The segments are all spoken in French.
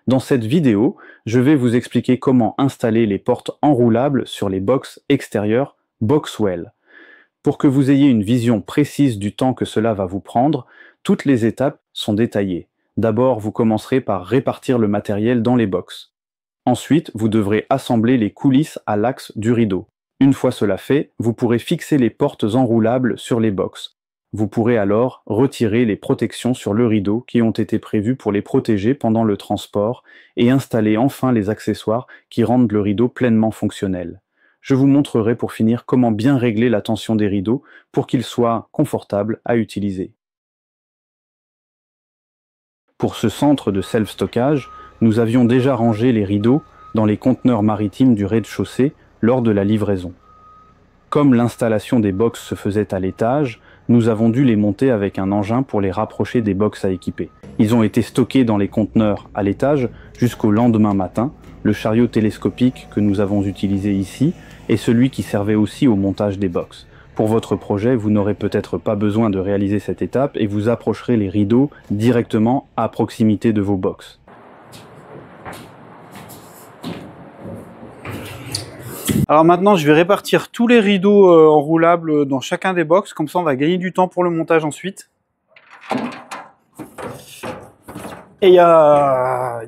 Dans cette vidéo, je vais vous expliquer comment installer les portes enroulables sur les box extérieures Boxwell. Pour que vous ayez une vision précise du temps que cela va vous prendre, toutes les étapes sont détaillées. D'abord, vous commencerez par répartir le matériel dans les box. Ensuite, vous devrez assembler les coulisses à l'axe du rideau. Une fois cela fait, vous pourrez fixer les portes enroulables sur les box. Vous pourrez alors retirer les protections sur le rideau qui ont été prévues pour les protéger pendant le transport et installer enfin les accessoires qui rendent le rideau pleinement fonctionnel. Je vous montrerai pour finir comment bien régler la tension des rideaux pour qu'ils soient confortables à utiliser. Pour ce centre de self-stockage, nous avions déjà rangé les rideaux dans les conteneurs maritimes du rez-de-chaussée lors de la livraison. Comme l'installation des box se faisait à l'étage, nous avons dû les monter avec un engin pour les rapprocher des box à équiper. Ils ont été stockés dans les conteneurs à l'étage jusqu'au lendemain matin. Le chariot télescopique que nous avons utilisé ici est celui qui servait aussi au montage des box. Pour votre projet, vous n'aurez peut-être pas besoin de réaliser cette étape et vous approcherez les rideaux directement à proximité de vos box. Alors maintenant, je vais répartir tous les rideaux enroulables dans chacun des box, comme ça on va gagner du temps pour le montage ensuite. Et il y a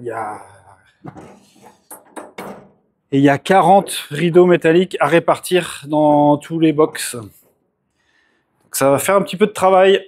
40 rideaux métalliques à répartir dans tous les box. Donc ça va faire un petit peu de travail.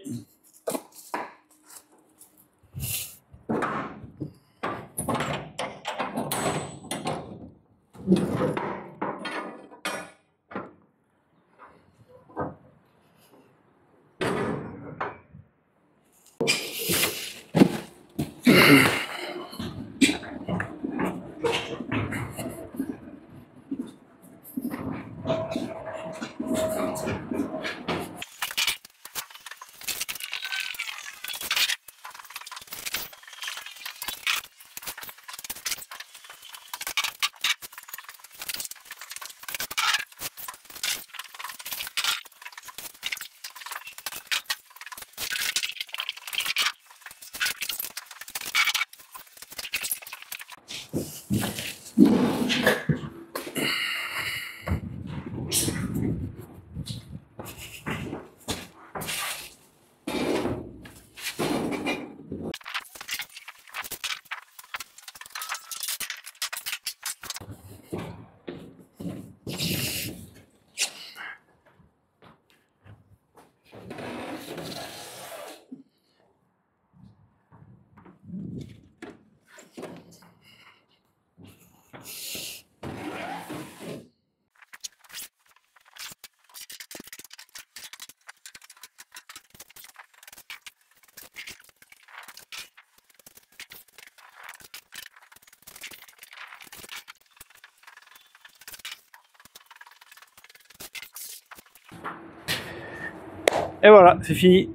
Et voilà, c'est fini.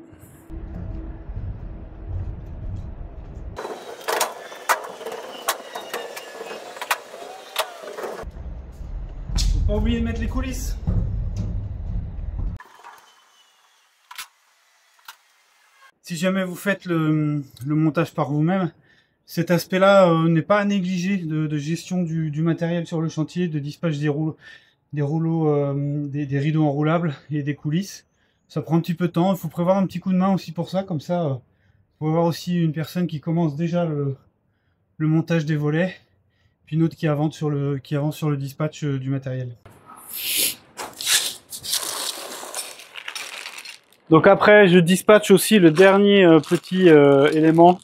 Faut pas oublier de mettre les coulisses. Si jamais vous faites le montage par vous-même, cet aspect-là n'est pas à négliger de gestion du matériel sur le chantier, de dispatch des rideaux enroulables et des coulisses. Ça prend un petit peu de temps, il faut prévoir un petit coup de main aussi pour ça, comme ça, vous pouvez avoir aussi une personne qui commence déjà le montage des volets, puis une autre qui avance sur le dispatch du matériel. Donc après, je dispatche aussi le dernier petit élément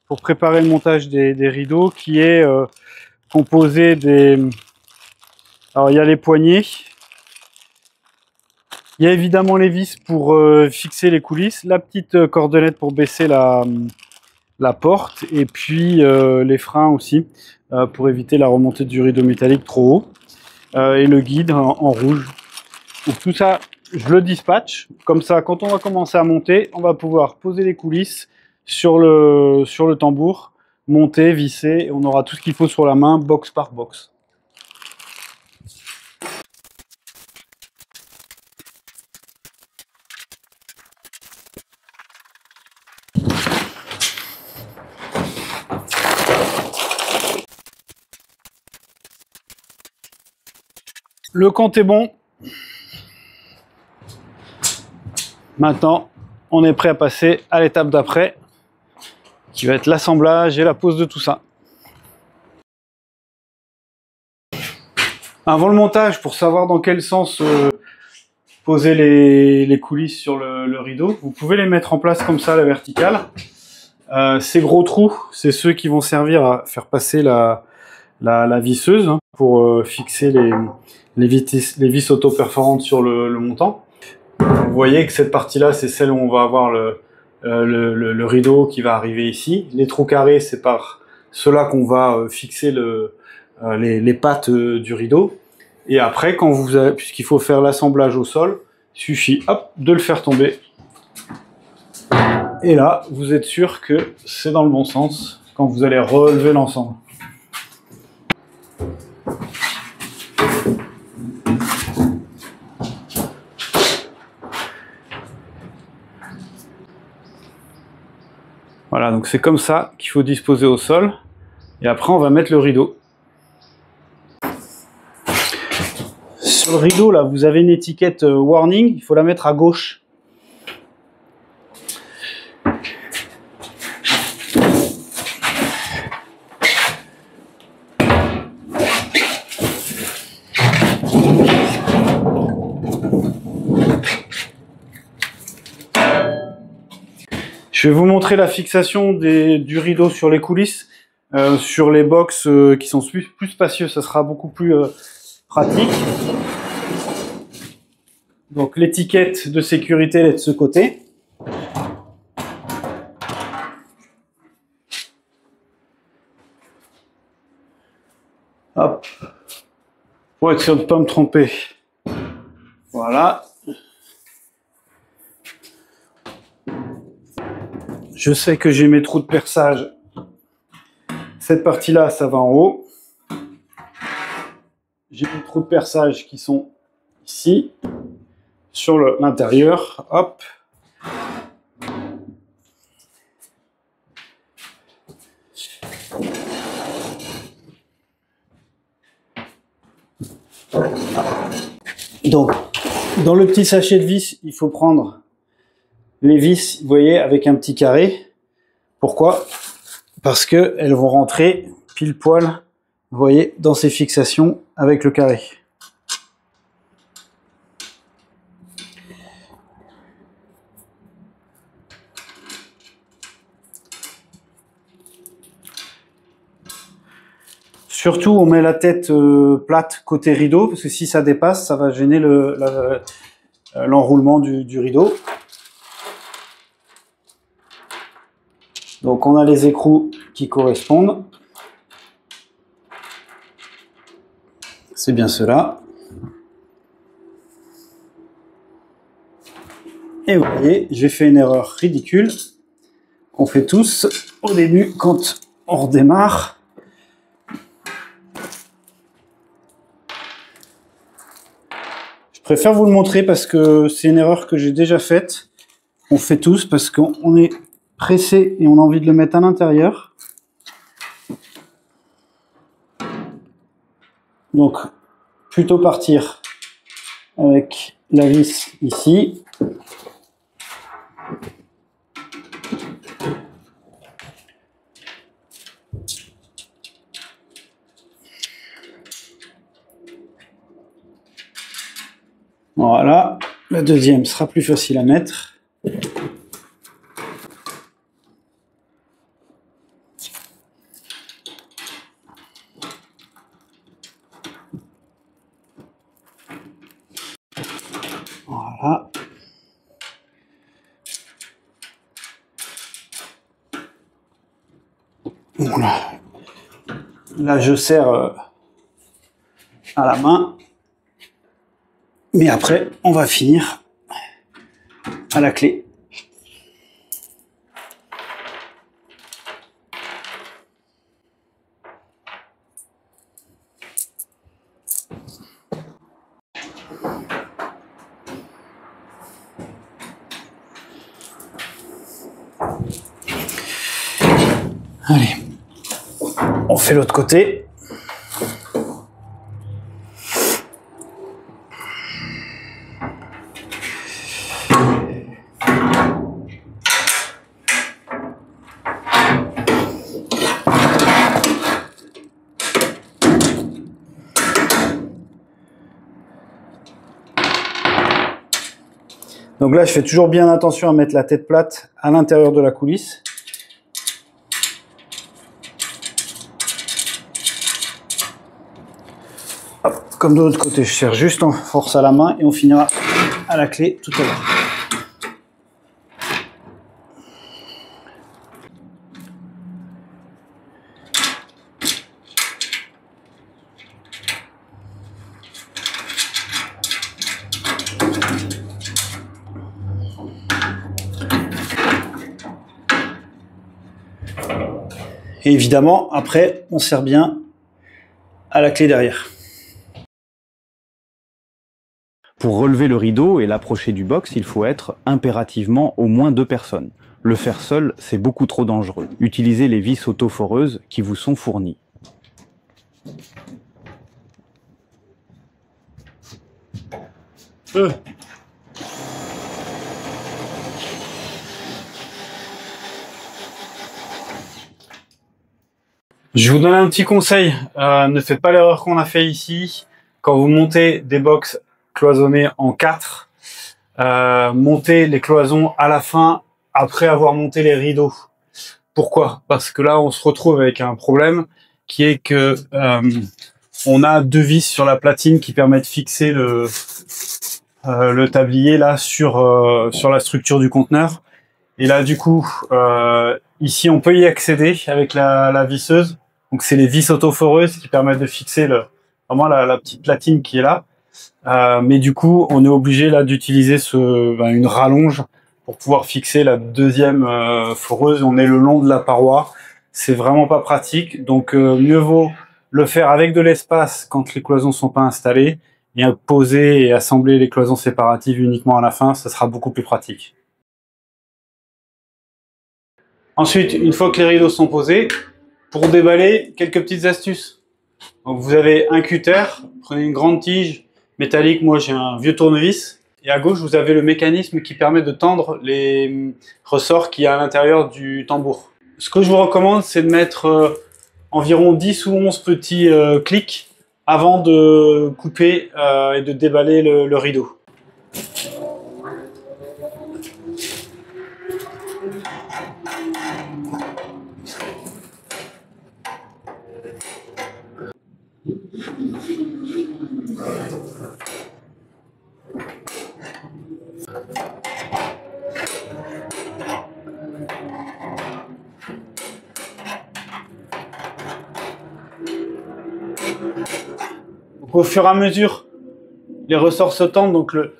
pour préparer le montage des rideaux, qui est composé des... Alors il y a les poignées. Il y a évidemment les vis pour fixer les coulisses, la petite cordelette pour baisser la porte, et puis les freins aussi, pour éviter la remontée du rideau métallique trop haut, et le guide en rouge. Donc tout ça, je le dispatche, comme ça quand on va commencer à monter, on va pouvoir poser les coulisses sur le tambour, monter, visser, et on aura tout ce qu'il faut sur la main, box par box. le compte est bon. Maintenant, on est prêt à passer à l'étape d'après, qui va être l'assemblage et la pose de tout ça. Avant le montage, pour savoir dans quel sens poser les coulisses sur le rideau, vous pouvez les mettre en place comme ça, à la verticale. Ces gros trous, c'est ceux qui vont servir à faire passer la visseuse, hein, pour fixer les vis auto-perforantes sur le montant. Vous voyez que cette partie-là, c'est celle où on va avoir le rideau qui va arriver ici. Les trous carrés, c'est par cela qu'on va fixer les pattes du rideau. Et après, puisqu'il faut faire l'assemblage au sol, il suffit hop, de le faire tomber. Et là, vous êtes sûr que c'est dans le bon sens quand vous allez relever l'ensemble. Voilà, donc c'est comme ça qu'il faut disposer au sol. Et après, on va mettre le rideau. Sur le rideau, là, vous avez une étiquette warning. Il faut la mettre à gauche. Je vais vous montrer la fixation du rideau sur les coulisses. Sur les box qui sont plus spacieux, ça sera beaucoup plus pratique. Donc l'étiquette de sécurité elle est de ce côté. Hop. Pour être sûr de ne pas me tromper. Voilà. Je sais que j'ai mes trous de perçage. Cette partie-là, ça va en haut. J'ai mes trous de perçage qui sont ici, sur l'intérieur. Hop. Donc, dans le petit sachet de vis, il faut prendre les vis, vous voyez, avec un petit carré. Pourquoi? Parce que elles vont rentrer pile poil, vous voyez, dans ces fixations avec le carré. Surtout, on met la tête plate côté rideau, parce que si ça dépasse, ça va gêner l'enroulement du rideau. Donc on a les écrous qui correspondent. C'est bien cela. Et vous voyez, j'ai fait une erreur ridicule qu'on fait tous au début quand on redémarre. Je préfère vous le montrer parce que c'est une erreur que j'ai déjà faite. On fait tous parce qu'on est pressé et on a envie de le mettre à l'intérieur. Donc, plutôt partir avec la vis ici. Voilà, la deuxième sera plus facile à mettre. Voilà. Voilà. Là, je serre à la main. Mais après, on va finir à la clé. Allez, on fait l'autre côté. Donc là, je fais toujours bien attention à mettre la tête plate à l'intérieur de la coulisse. Hop, comme de l'autre côté, je serre juste en force à la main et on finira à la clé tout à l'heure. Et évidemment, après, on serre bien à la clé derrière. Pour relever le rideau et l'approcher du box, il faut être impérativement au moins 2 personnes. Le faire seul, c'est beaucoup trop dangereux. Utilisez les vis autoforeuses qui vous sont fournies. Je vous donne un petit conseil, ne faites pas l'erreur qu'on a fait ici. Quand vous montez des box cloisonnées en 4, montez les cloisons à la fin, après avoir monté les rideaux. Pourquoi? Parce que là, on se retrouve avec un problème qui est que on a 2 vis sur la platine qui permettent de fixer le tablier là sur la structure du conteneur. Et là, du coup, ici, on peut y accéder avec la visseuse. Donc, c'est les vis autoforeuses qui permettent de fixer vraiment la petite platine qui est là. Mais du coup, on est obligé là d'utiliser une rallonge pour pouvoir fixer la deuxième foreuse. On est le long de la paroi. C'est vraiment pas pratique. Donc, mieux vaut le faire avec de l'espace quand les cloisons sont pas installées et poser et assembler les cloisons séparatives uniquement à la fin. Ça sera beaucoup plus pratique. Ensuite, une fois que les rideaux sont posés, pour déballer, quelques petites astuces. Donc vous avez un cutter, prenez une grande tige métallique, moi j'ai un vieux tournevis, et à gauche vous avez le mécanisme qui permet de tendre les ressorts qu'il y a à l'intérieur du tambour. Ce que je vous recommande, c'est de mettre environ 10 ou 11 petits clics avant de couper et de déballer le rideau. Donc, au fur et à mesure, les ressorts se tendent, donc le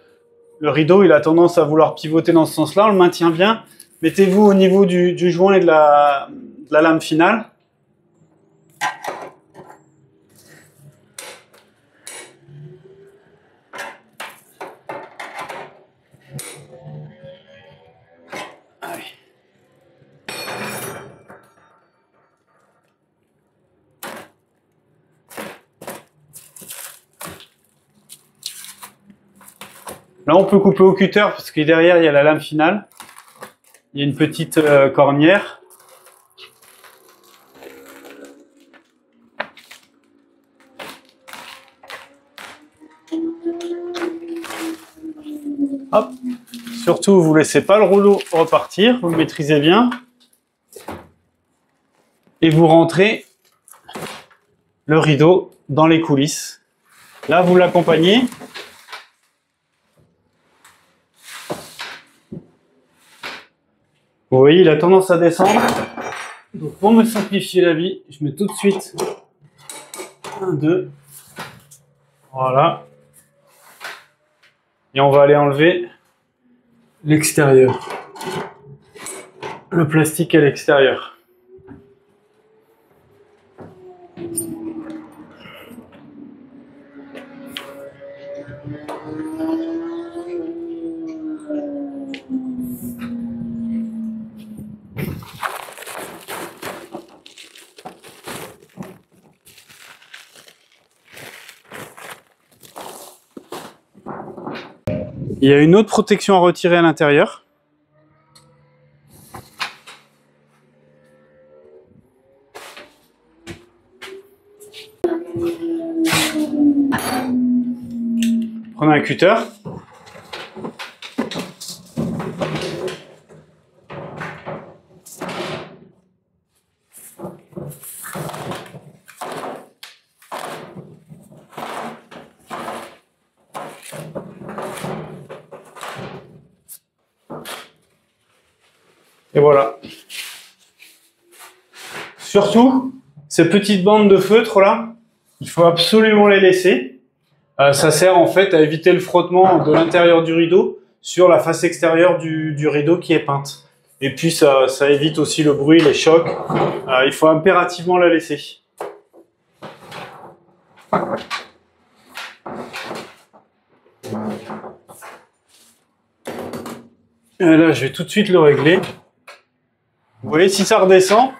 rideau il a tendance à vouloir pivoter dans ce sens-là, on le maintient bien. Mettez-vous au niveau du joint et de la lame finale. Allez. Là, on peut couper au cutter parce que derrière, il y a la lame finale. Il y a une petite cornière. Hop. Surtout, vous ne laissez pas le rouleau repartir, vous le maîtrisez bien. Et vous rentrez le rideau dans les coulisses. Là, vous l'accompagnez. Vous voyez, il a tendance à descendre. Donc, pour me simplifier la vie, je mets tout de suite 1, 2. Voilà. Et on va aller enlever l'extérieur. Le plastique à l'extérieur. Il y a une autre protection à retirer à l'intérieur. Prenez un cutter. Et voilà. Surtout, ces petites bandes de feutre là, il faut absolument les laisser. Ça sert en fait à éviter le frottement de l'intérieur du rideau sur la face extérieure du rideau qui est peinte. Et puis ça évite aussi le bruit, les chocs. Il faut impérativement la laisser. Et là, je vais tout de suite le régler. Vous voyez, si ça redescend,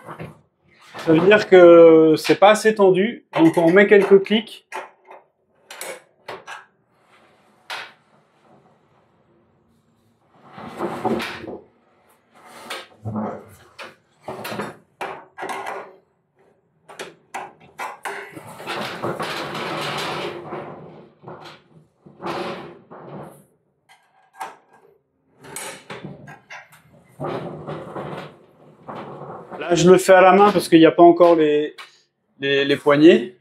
ça veut dire que c'est pas assez tendu. Donc on met quelques clics. Là, je le fais à la main parce qu'il n'y a pas encore les poignées.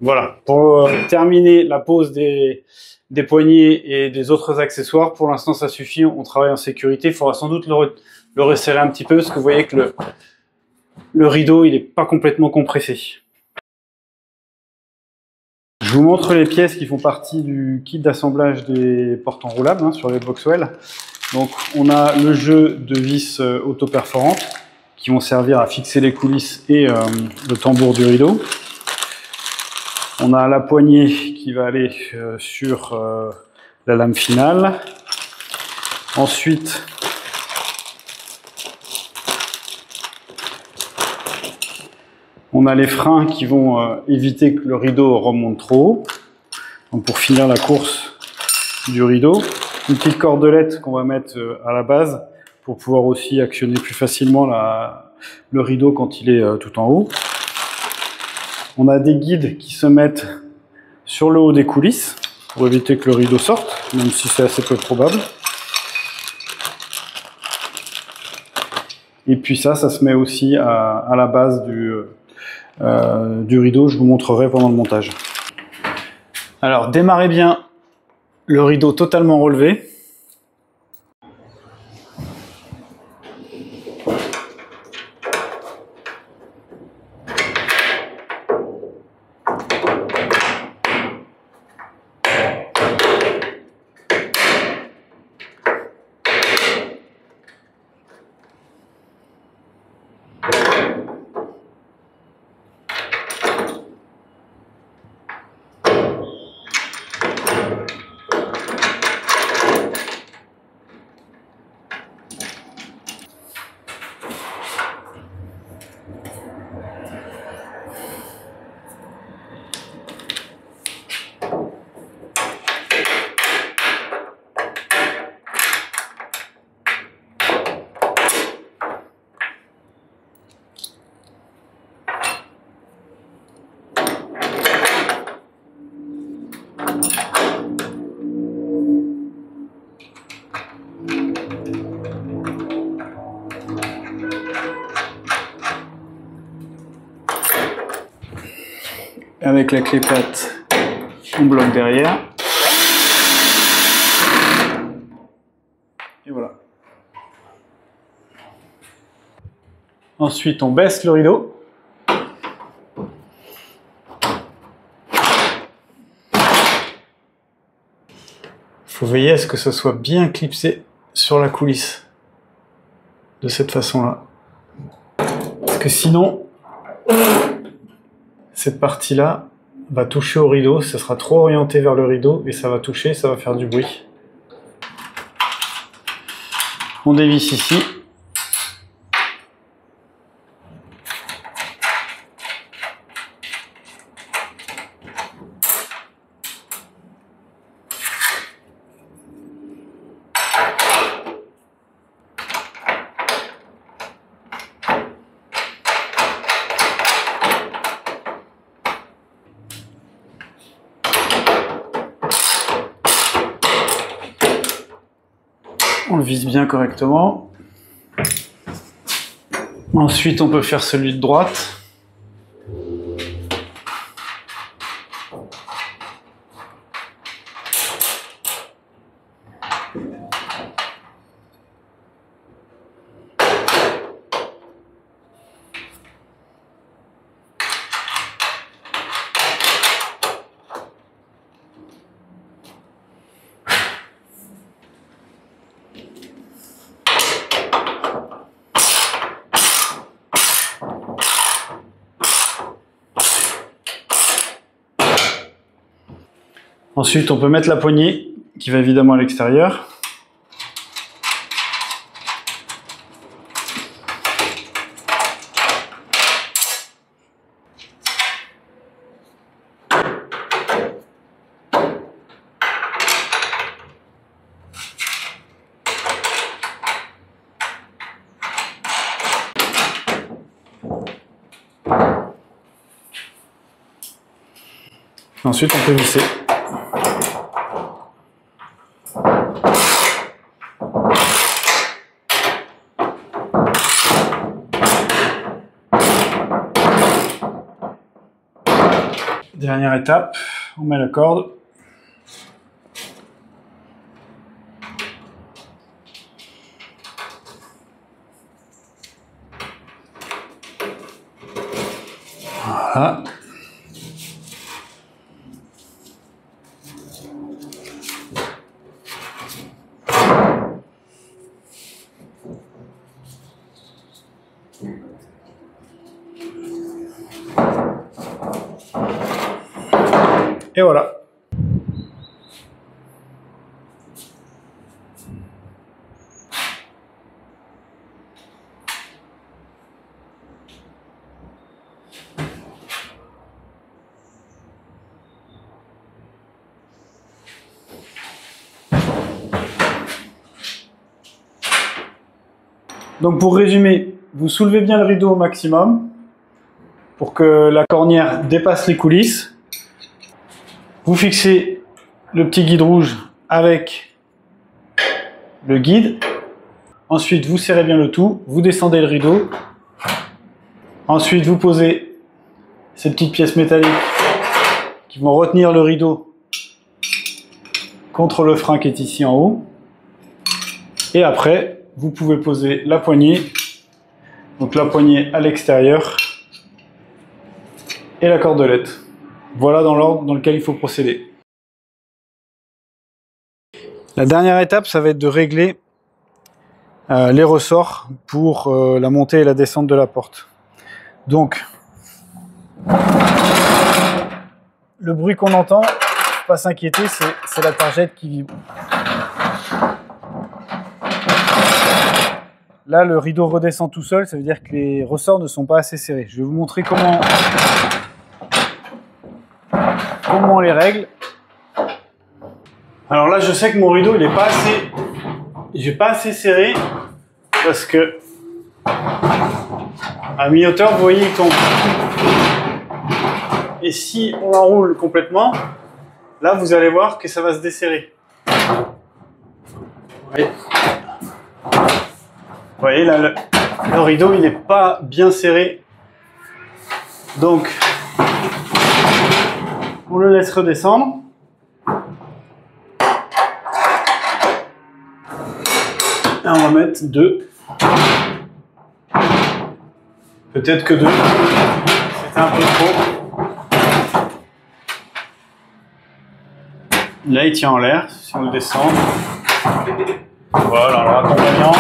Voilà, pour terminer la pose des poignées et des autres accessoires, pour l'instant ça suffit, on travaille en sécurité. Il faudra sans doute le resserrer un petit peu parce que vous voyez que le rideau il n'est pas complètement compressé. Je vous montre les pièces qui font partie du kit d'assemblage des portes enroulables sur les Boxwell. Donc on a le jeu de vis auto-perforantes qui vont servir à fixer les coulisses et le tambour du rideau. On a la poignée qui va aller sur la lame finale. Ensuite, on a les freins qui vont éviter que le rideau remonte trop haut. Donc pour finir la course du rideau. Une petite cordelette qu'on va mettre à la base pour pouvoir aussi actionner plus facilement le rideau quand il est tout en haut. On a des guides qui se mettent sur le haut des coulisses pour éviter que le rideau sorte, même si c'est assez peu probable. Et puis ça se met aussi à la base du rideau. Je vous montrerai pendant le montage. Alors, démarrez bien le rideau totalement relevé. Avec la clé plate, on bloque derrière. Et voilà. Ensuite, on baisse le rideau. Il faut veiller à ce que ce soit bien clipsé sur la coulisse. De cette façon-là. Parce que sinon, cette partie-là va toucher au rideau, ça sera trop orienté vers le rideau et ça va toucher, ça va faire du bruit. On dévisse ici. On le vise bien correctement. Ensuite, on peut faire celui de droite. Ensuite, on peut mettre la poignée qui va évidemment à l'extérieur. Ensuite, on peut visser. Dernière étape, on met la corde. Voilà. Et voilà. Donc pour résumer, vous soulevez bien le rideau au maximum pour que la cornière dépasse les coulisses. Vous fixez le petit guide rouge avec le guide. Ensuite, vous serrez bien le tout. Vous descendez le rideau. Ensuite, vous posez ces petites pièces métalliques qui vont retenir le rideau contre le frein qui est ici en haut. Et après, vous pouvez poser la poignée. Donc la poignée à l'extérieur et la cordelette. Voilà dans l'ordre dans lequel il faut procéder. La dernière étape, ça va être de régler les ressorts pour la montée et la descente de la porte. Donc, le bruit qu'on entend, pas s'inquiéter, c'est la targette qui vibre. Là, le rideau redescend tout seul, ça veut dire que les ressorts ne sont pas assez serrés. Je vais vous montrer comment on les règle. Alors là, je sais que mon rideau, il est pas assez serré parce que à mi-hauteur, vous voyez, il tombe. Et si on l'enroule complètement, là, vous allez voir que ça va se desserrer. Vous voyez là, le rideau, il n'est pas bien serré. Donc, on le laisse redescendre. Et on va mettre 2. Peut-être que 2. C'était un peu trop. Là, il tient en l'air. Si on le descend. Voilà, alors accompagnant.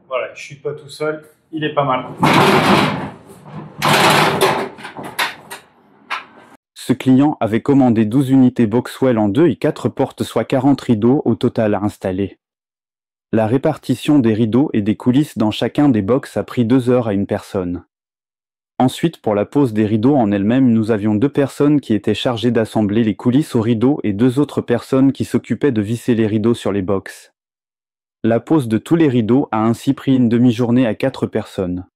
Voilà, il ne chute pas tout seul. Il est pas mal. Ce client avait commandé 12 unités Boxwell en 2 et 4 portes, soit 40 rideaux au total à installer. La répartition des rideaux et des coulisses dans chacun des box a pris 2 heures à une personne. Ensuite, pour la pose des rideaux en elle-même, nous avions 2 personnes qui étaient chargées d'assembler les coulisses aux rideaux et 2 autres personnes qui s'occupaient de visser les rideaux sur les box. La pose de tous les rideaux a ainsi pris une demi-journée à 4 personnes.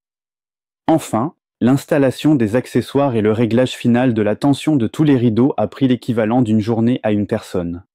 Enfin, l'installation des accessoires et le réglage final de la tension de tous les rideaux a pris l'équivalent d'une journée à une personne.